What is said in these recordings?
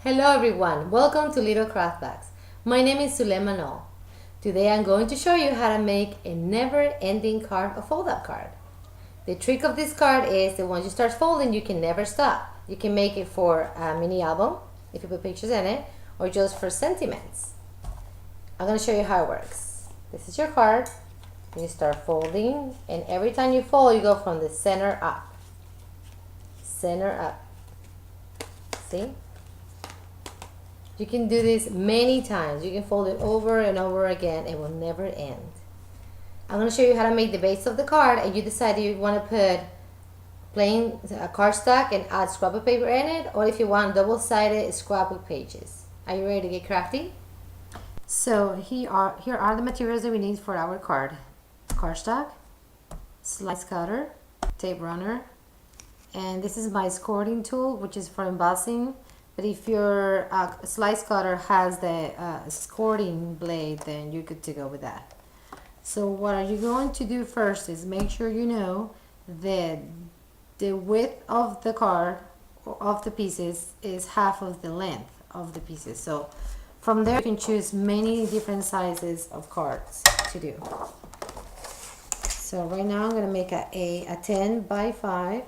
Hello everyone, welcome to Little Craft Bags. My name is Sulema Noel. Today I'm going to show you how to make a never-ending card, a fold-up card. The trick of this card is that once you start folding, you can never stop. You can make it for a mini album, if you put pictures in it, or just for sentiments. I'm going to show you how it works. This is your card. You start folding, and every time you fold, you go from the center up. Center up. See? You can do this many times. You can fold it over and over again. It will never end. I'm going to show you how to make the base of the card, and you decide if you want to put plain cardstock and add scrapbook paper in it, or if you want double-sided scrapbook pages. Are you ready to get crafty? So here are the materials that we need for our card. Cardstock, slice cutter, tape runner, and this is my scoring tool, which is for embossing. But if your slice cutter has the scoring blade, then you're good to go with that. So what are you going to do first is make sure you know that the width of the card, of the pieces, is half of the length of the pieces. So from there you can choose many different sizes of cards to do. So right now I'm going to make a 10 by 5.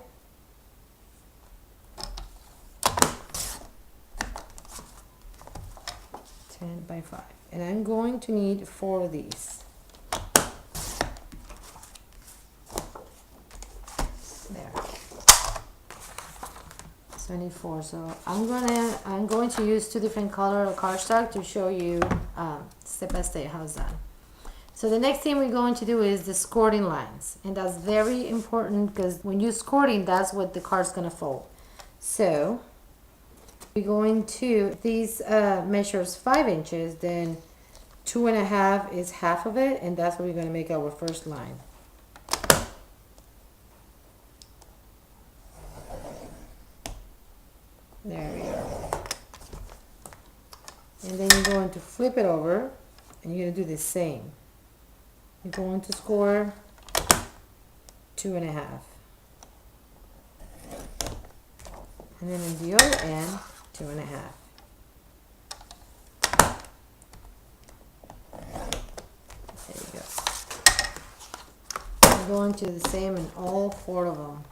By 5, and I'm going to need 4 of these. There. So I need 4. So I'm going to use 2 different color of cardstock to show you step by step how it's done. So the next thing we're going to do is the scoring lines, and that's very important because when you're scoring, that's what the card's gonna fold. So we're going to, these measures 5 inches, then 2.5 is half of it, and that's what we're going to make our first line. There we go. And then you're going to flip it over, and you're going to do the same. You're going to score 2.5. And then on the other end, 2.5. There you go. I'm going to do the same in all 4 of them.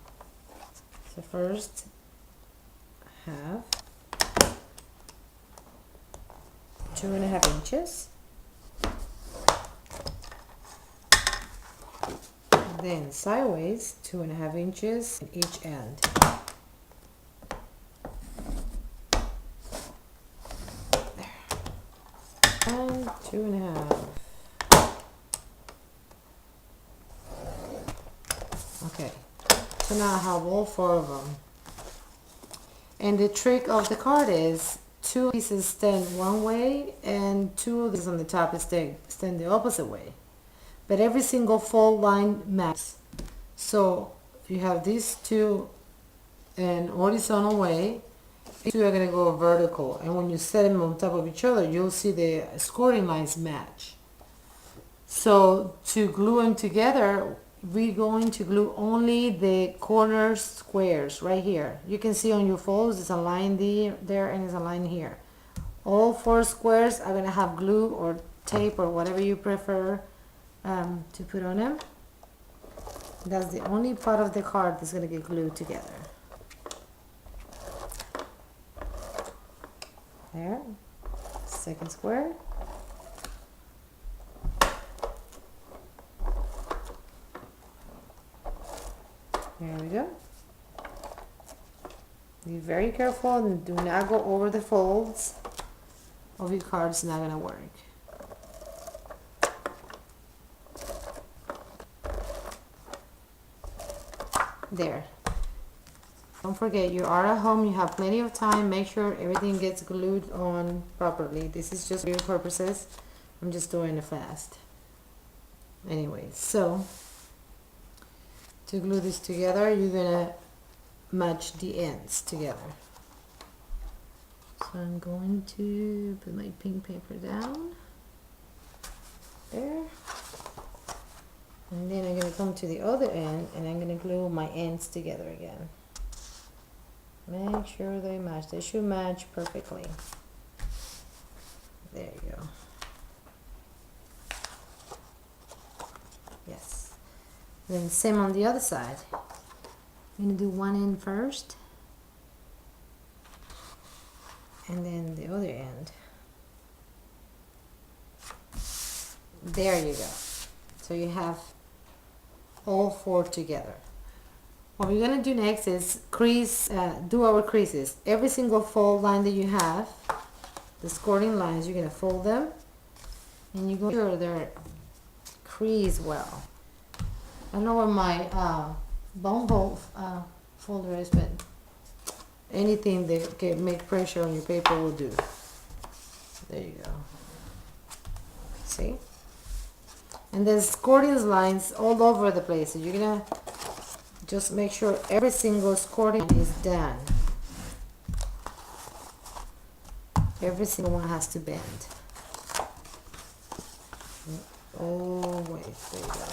So first, half, 2.5 inches. Then sideways, 2.5 inches in each end. And 2.5. Okay, so now I have all 4 of them. And the trick of the card is 2 pieces stand one way and 2 of these on the top stand the opposite way. But every single fold line matches. So you have these 2 in horizontal way. These 2 are going to go vertical, and when you set them on top of each other, you'll see the scoring lines match. So to glue them together, we're going to glue only the corner squares right here. You can see on your folds, there's a line there and there's a line here. All 4 squares are going to have glue or tape or whatever you prefer to put on them. That's the only part of the card that's going to get glued together. There, second square. There we go. Be very careful and do not go over the folds of your card. It's not going to work. There. Don't forget, you are at home, you have plenty of time. Make sure everything gets glued on properly. This is just for your purposes. I'm just doing it fast. Anyway, so to glue this together, you're gonna match the ends together. So I'm going to put my pink paper down there. And then I'm going to come to the other end and I'm going to glue my ends together again. Make sure they match. They should match perfectly. There you go. Yes. Then same on the other side. I'm gonna do one end first, and then the other end. There you go. So you have all four together. What we're gonna do next is do our creases. Every single fold line that you have, the scoring lines, you're gonna fold them, and you go sure they're creased well. I don't know where my bone hole folder is, but anything that can make pressure on your paper will do. There you go. See? And there's scoring lines all over the place, so you're gonna just make sure every single scoring is done. Every single one has to bend. Oh wait, there you go.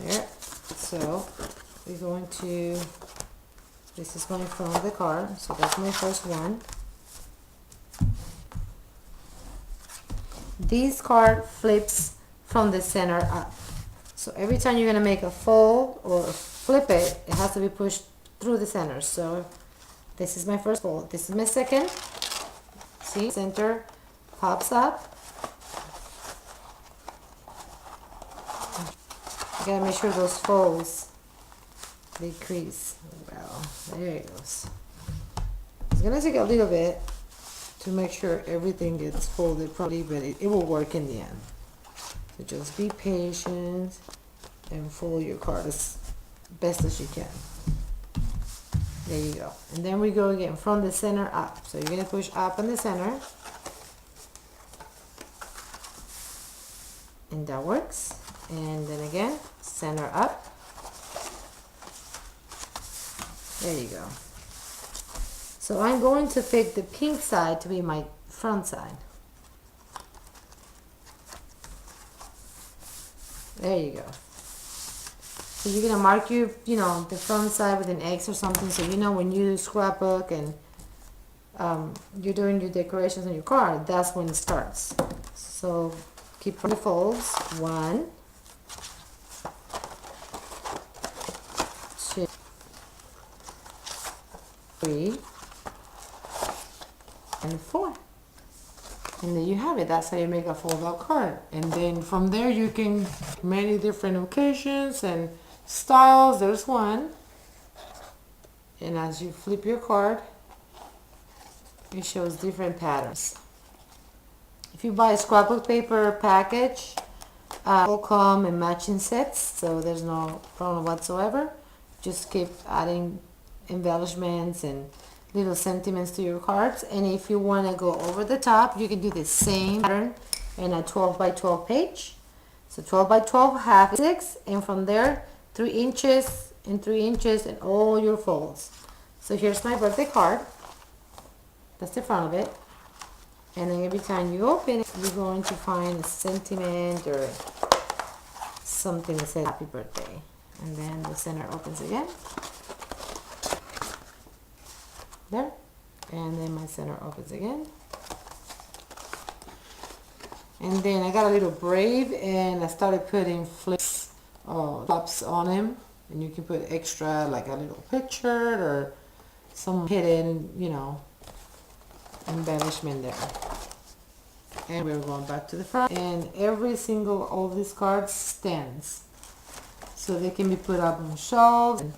There. So we're going to, this is my front of the card, so that's my first one. This card flips from the center up. So every time you're gonna make a fold or flip it, it has to be pushed through the center. So this is my first fold. This is my second. See, center pops up. You gotta make sure those folds decrease. Well, there it goes. It's gonna take a little bit to make sure everything gets folded properly, but it will work in the end. So just be patient and fold your card as best as you can. There you go. And then we go again from the center up. So you're going to push up in the center. And that works. And then again, center up. There you go. So I'm going to pick the pink side to be my front side. There you go. So you're gonna mark your, the front side with an X or something, so you know when you scrapbook and you're doing your decorations on your card, that's when it starts. So keep the folds. 1, 2, 3, and 4. And there you have it. That's how you make a fold-out card. And then from there you can many different occasions and styles. There's one. And as you flip your card, it shows different patterns. If you buy a scrapbook paper package, it will come in matching sets, so there's no problem whatsoever. Just keep adding embellishments and little sentiments to your cards. And if you want to go over the top, you can do the same pattern in a 12 by 12 page. So 12 by 12, half is 6, and from there 3 inches and 3 inches and all your folds. So here's my birthday card. That's the front of it. And then every time you open it, you're going to find a sentiment or something that says happy birthday. And then the center opens again. There. And then my center opens again. And then I got a little braid and I started putting flips tops on him. And you can put extra, like a little picture or some hidden, embellishment there. And we're going back to the front. And every single of these cards stands. So they can be put up on shelves and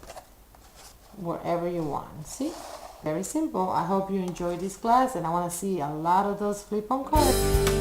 wherever you want. See? Very simple. I hope you enjoyed this class, and I want to see a lot of those flip-on cards.